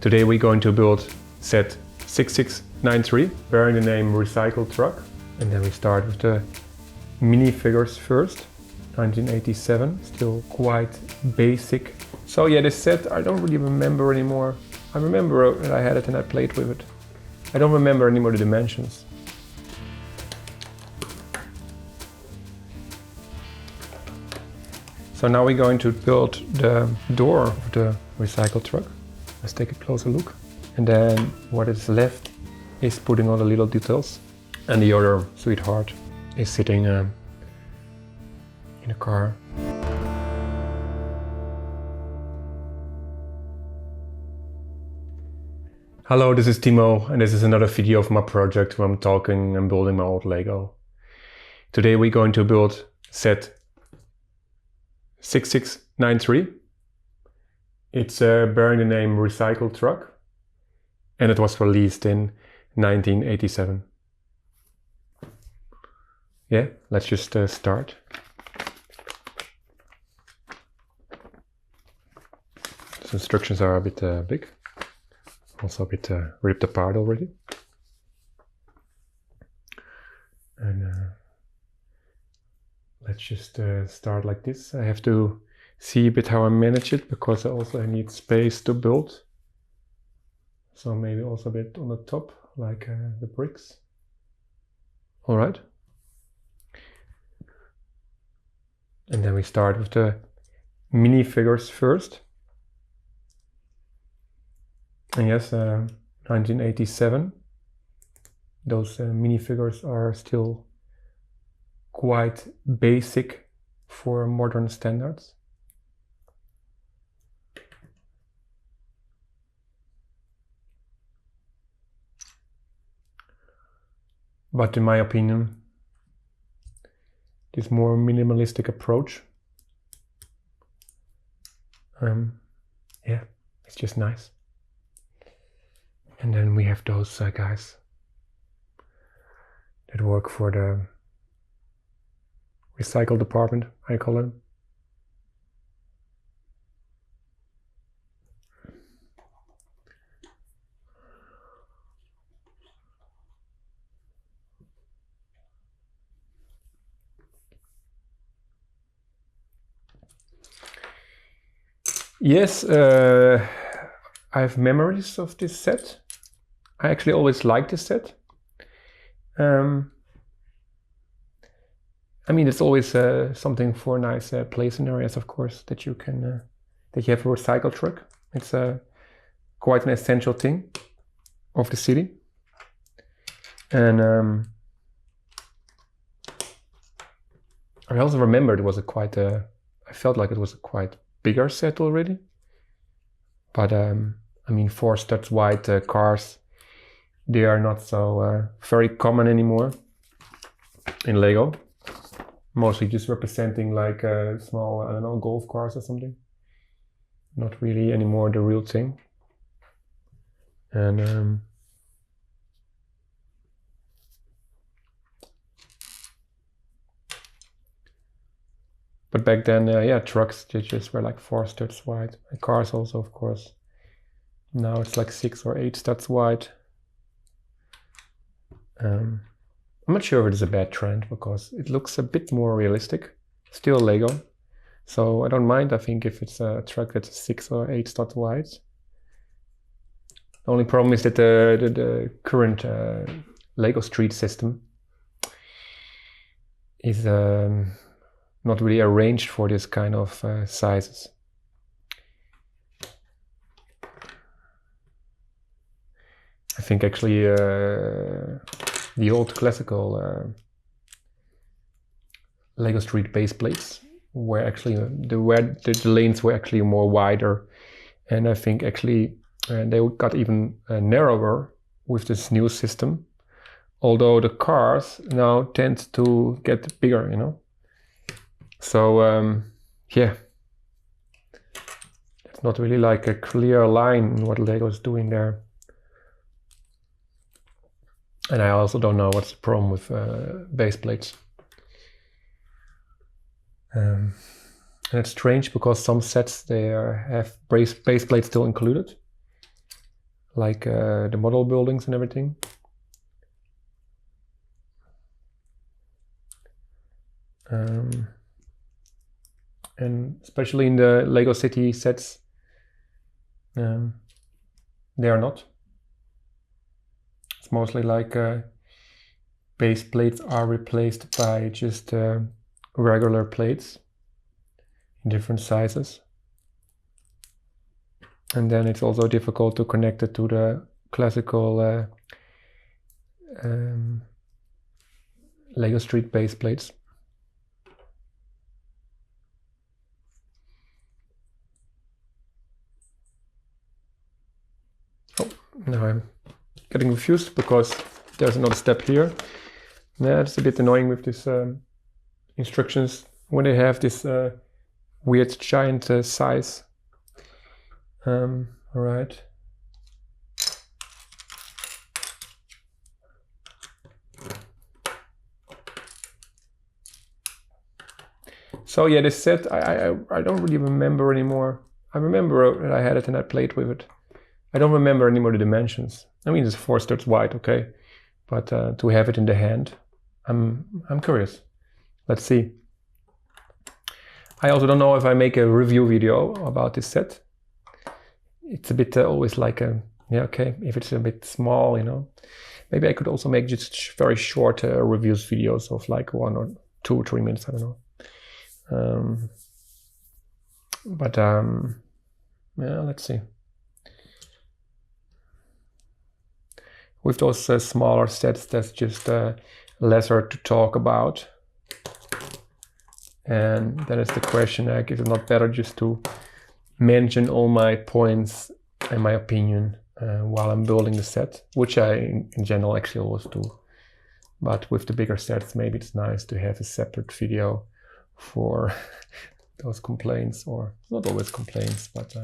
Today we're going to build set 6693 bearing the name Recycle Truck. And then we start with the minifigures first. 1987, still quite basic. So yeah, this set I don't really remember anymore. I remember that I had it and I played with it. I don't remember anymore the dimensions. So now we're going to build the door of the recycle truck. Let's take a closer look. And then what is left is putting all the little details. And the other sweetheart is sitting in a car. Hello, this is Timo, and this is another video of my project where I'm talking and building my old Lego. Today we're going to build set 6693. It's bearing the name Recycle Truck, and it was released in 1987. Yeah, let's just start. The instructions are a bit big, also a bit ripped apart already. And let's just start like this. I have to see a bit how I manage it because I also need space to build. So maybe also a bit on the top, like the bricks. All right. And then we start with the minifigures first. And yes, 1987. Those minifigures are still quite basic for modern standards. But in my opinion, this more minimalistic approach, yeah, it's just nice. And then we have those guys that work for the recycle department, I call them. Yes, I have memories of this set. I actually always liked this set. I mean, it's always something for nice play scenarios, of course, that you can that you have a recycle truck. It's quite an essential thing of the city. And I also remember it was a quite I felt like it was a quite bigger set already. But I mean, 4 studs wide cars, they are not so very common anymore in Lego. Mostly just representing like small, I don't know, golf cars or something. Not really anymore the real thing. And but back then, yeah, trucks they just were like 4 studs wide. And cars also, of course. Now it's like 6 or 8 studs wide. I'm not sure if it is a bad trend because it looks a bit more realistic. Still Lego, so I don't mind. I think if it's a truck that's 6 or 8 studs wide. The only problem is that the current Lego Street system is not really arranged for this kind of sizes. I think actually the old classical Lego Street base plates were actually the lanes were actually more wider, and I think actually they got even narrower with this new system. Although the cars now tend to get bigger, you know. So yeah, it's not really like a clear line in what Lego is doing there. And I also don't know what's the problem with base plates. And it's strange because some sets they have base plates still included, like the model buildings and everything. And especially in the Lego City sets, they are not. It's mostly like base plates are replaced by just regular plates in different sizes. And then it's also difficult to connect it to the classical Lego Street base plates. Oh, now I'm getting confused because there's another step here. Yeah, it's a bit annoying with this instructions when they have this weird giant size. All right. So yeah, this set I don't really remember anymore. I remember that I had it and I played with it. I don't remember anymore the dimensions. I mean, it's 4 studs wide, okay, but to have it in the hand, I'm curious. Let's see. I also don't know if I make a review video about this set. It's a bit always like a, yeah, okay, if it's a bit small, you know, maybe I could also make just very short reviews videos of like 1 or 2 or 3 minutes, I don't know. Yeah, let's see. With those smaller sets, that's just lesser to talk about. And then it's the question, like, is it not better just to mention all my points and my opinion while I'm building the set, which I in general actually always do. But with the bigger sets, maybe it's nice to have a separate video for those complaints, or not always complaints, but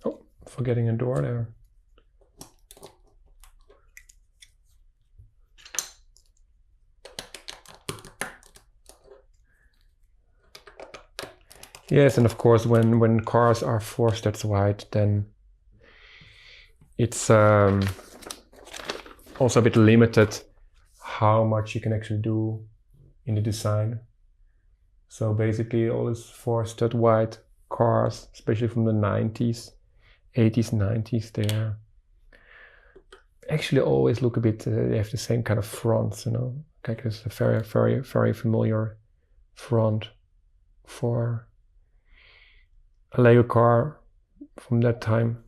oh, forgetting a door there. Yes, and of course, when cars are 4 studs wide, then it's also a bit limited how much you can actually do in the design. So basically, all these 4 stud wide cars, especially from the 90s, 80s, 90s, they actually always look a bit. They have the same kind of fronts, you know. Like it's a very, very, very familiar front for a Lego car from that time.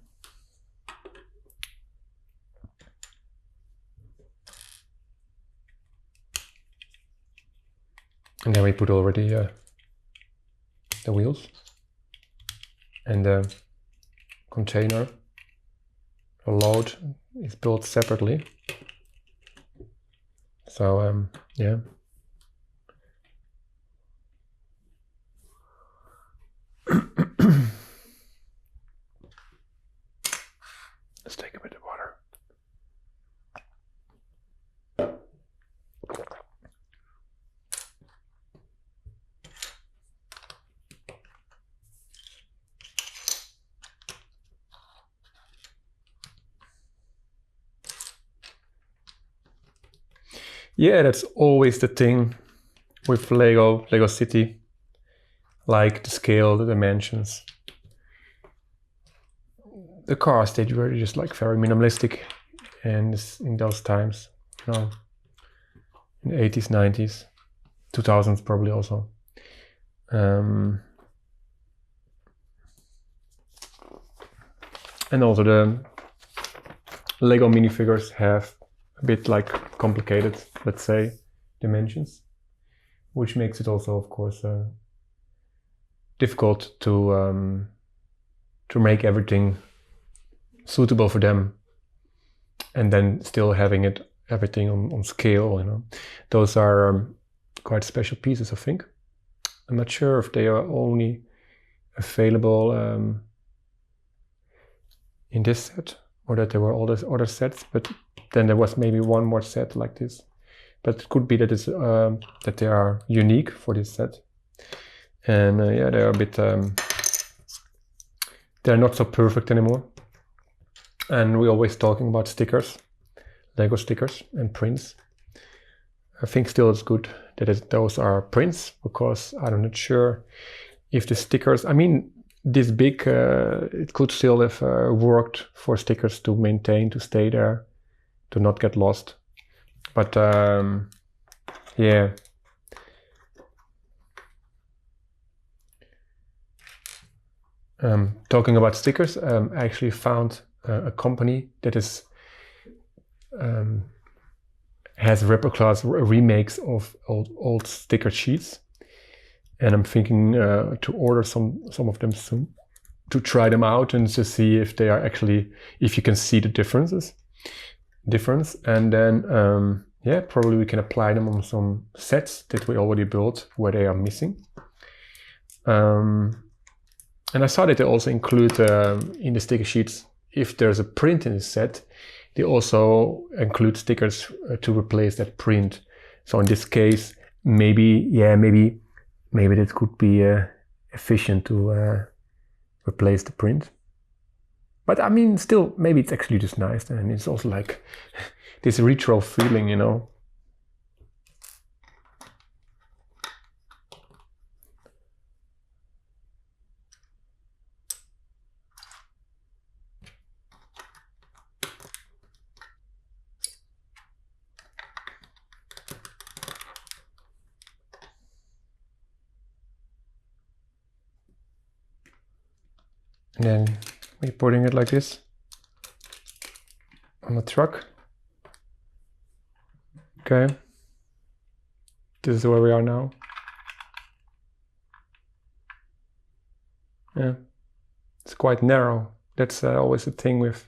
And then we put already the wheels and the container. The load is built separately. So yeah. Let's take a bit of water. Yeah, that's always the thing with Lego City, like the scale, the dimensions. The cars, they were just like very minimalistic, and in those times, you know, in the 80s, 90s, 2000s probably also. And also the Lego minifigures have a bit like complicated, let's say, dimensions, which makes it also, of course, difficult to make everything suitable for them, and then still having everything on scale. You know, those are quite special pieces, I think. I'm not sure if they are only available in this set or that there were all these other sets, but then there was maybe one more set like this. But it could be that it's that they are unique for this set. And yeah, they are a bit they're not so perfect anymore. And we're always talking about stickers, Lego stickers and prints. I think still it's good that those are prints, because I'm not sure if the stickers, I mean, this big, it could still have worked for stickers to maintain, to stay there, to not get lost. But yeah. Talking about stickers, I actually found a company that is has replicas, remakes of old sticker sheets, and I'm thinking to order some of them soon, to try them out and to see if they are actually, if you can see the difference, and then yeah, probably we can apply them on some sets that we already built where they are missing. And I saw that they also include in the sticker sheets, if there's a print in the set, they also include stickers to replace that print. So in this case, maybe that could be efficient to replace the print. But I mean, still, maybe it's actually just nice, and it's also like this retro feeling, you know. And then we're putting it like this on the truck. Okay, this is where we are now. Yeah, it's quite narrow. That's always the thing with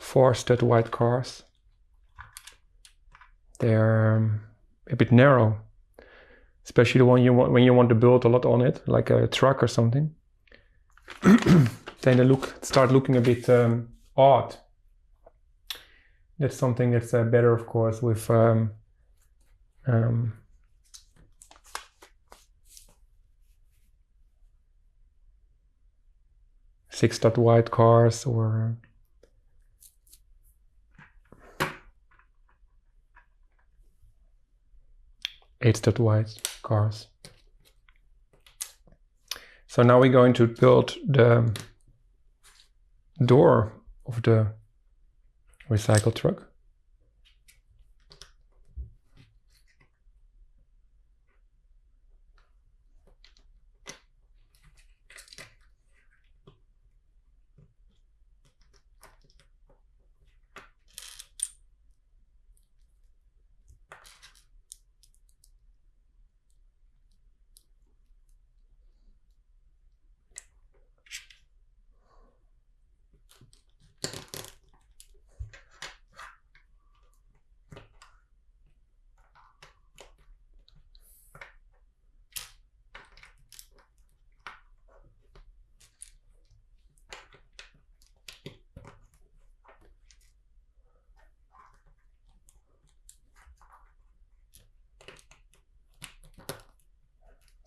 4-stud wide cars. They're a bit narrow, especially the one you want when you want to build a lot on it, like a truck or something. Then they start looking a bit odd. That's something that's better, of course, with 6-stud wide cars or 8-stud wide cars. So now we're going to build the door of the recycle truck.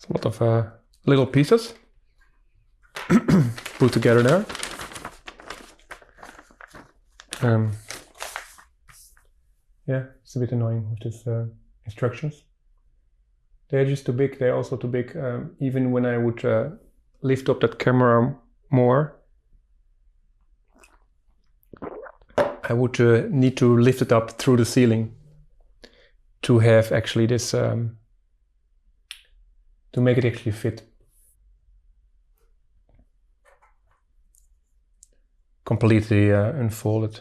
It's a lot of little pieces put together there. Yeah, it's a bit annoying with these instructions. They're just too big. They're also too big. Even when I would lift up that camera more, I would need to lift it up through the ceiling to have actually this, to make it actually fit. Completely unfolded.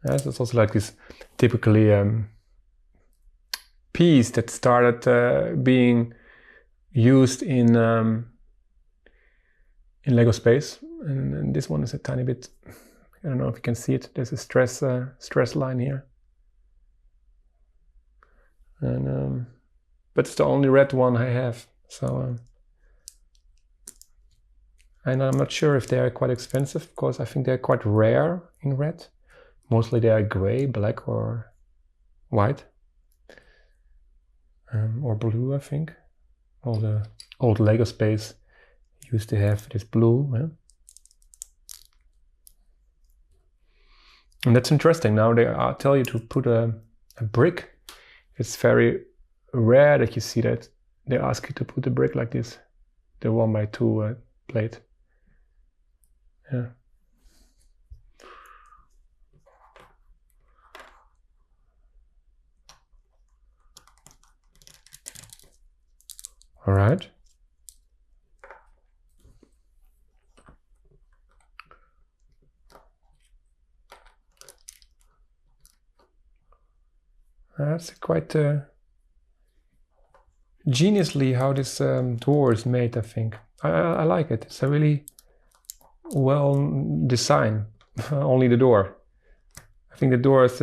Yes, it's also like this typically piece that started being used in Lego Space, and this one is a tiny bit. I don't know if you can see it. There's a stress line here, and but it's the only red one I have. So, and I'm not sure if they are quite expensive, because I think they're quite rare in red. Mostly they are gray, black, or white, or blue. I think all the old Lego Space used to have this blue. Yeah? And that's interesting. Now they tell you to put a brick. It's very rare that you see that they ask you to put a brick like this, the 1x2 plate. Yeah. All right. That's quite geniusly how this door is made, I think. I like it. It's a really well designed. Only the door. I think the door is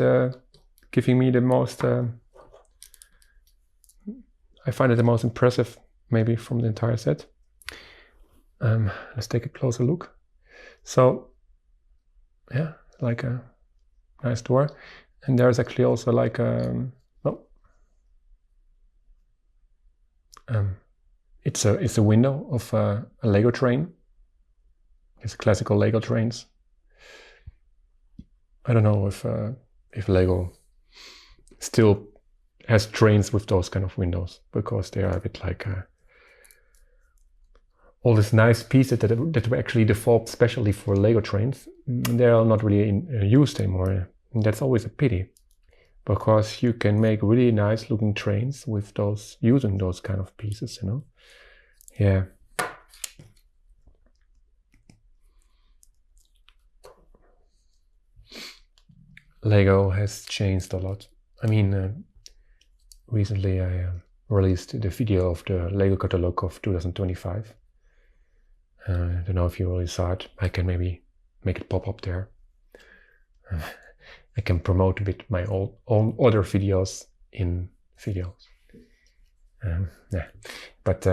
giving me the most... I find it the most impressive, maybe, from the entire set. Let's take a closer look. So, yeah, like a nice door. And there's actually also like it's a window of a Lego train. It's classical Lego trains. I don't know if Lego still has trains with those kind of windows, because they are a bit like all these nice pieces that were actually developed specially for Lego trains. They are not really used anymore. And that's always a pity, because you can make really nice looking trains with those, using those kind of pieces, you know. Yeah. Lego has changed a lot. I mean, recently I released the video of the Lego catalog of 2025. I don't know if you already saw it. I can maybe make it pop up there. I can promote a bit my own other videos in videos. Yeah, but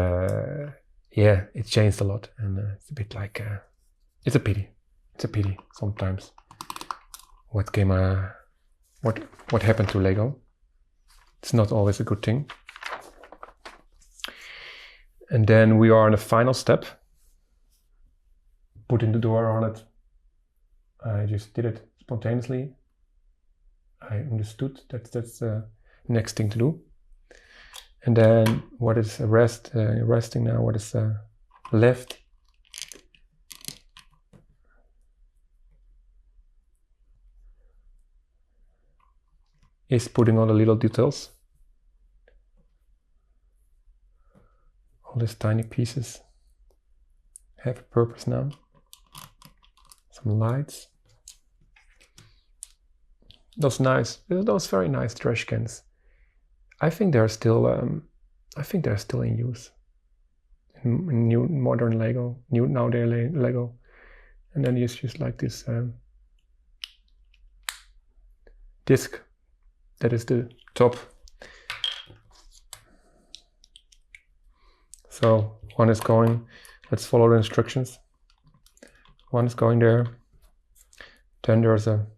yeah, it changed a lot, and it's a bit like it's a pity. It's a pity sometimes. What happened to Lego? It's not always a good thing. And then we are on the final step. Putting the door on it. I just did it spontaneously. I understood that's the next thing to do. And then what is resting now? What is left? Is putting all the little details. All these tiny pieces have a purpose now. Some lights. Those very nice trash cans. I think they're still in use in new modern Lego, nowadays Lego. And then it's just like this disc that is the top. So one is going. Let's follow the instructions. One is going there. Then there's some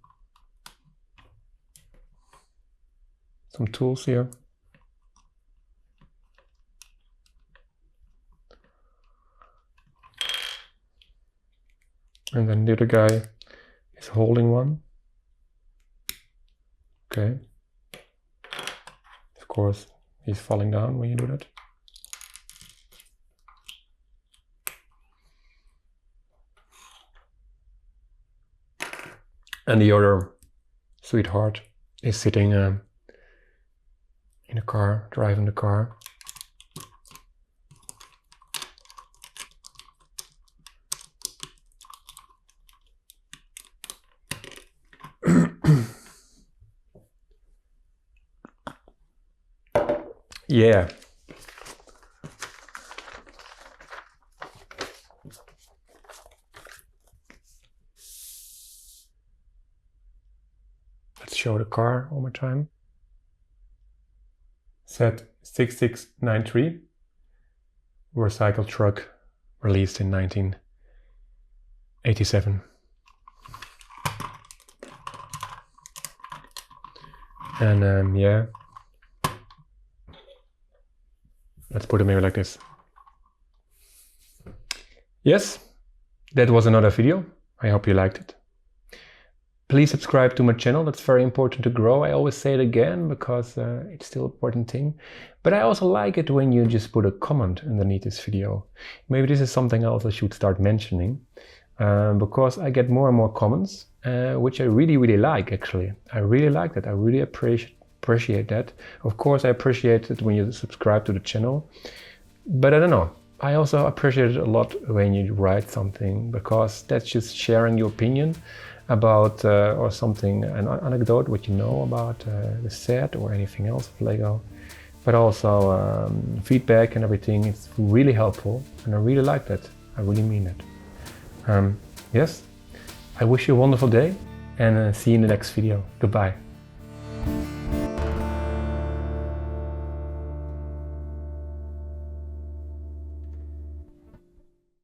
tools here. And then the other guy is holding one. Okay. Of course, he's falling down when you do that. And the other sweetheart is sitting in a car, driving the car. Yeah. Let's show the car one more time. Z6693, recycled truck, released in 1987. And yeah, let's put it maybe like this. Yes, that was another video. I hope you liked it. Please subscribe to my channel. That's very important to grow. I always say it again because it's still an important thing. But I also like it when you just put a comment underneath this video. Maybe this is something else I should start mentioning because I get more and more comments, which I really, really like actually. I really like that. I really appreciate that. Of course, I appreciate it when you subscribe to the channel. But I don't know. I also appreciate it a lot when you write something because that's just sharing your opinion about or something, an anecdote, what you know about the set or anything else of Lego, but also feedback and everything. It's really helpful and I really like that. I really mean it. Yes, I wish you a wonderful day and see you in the next video. Goodbye.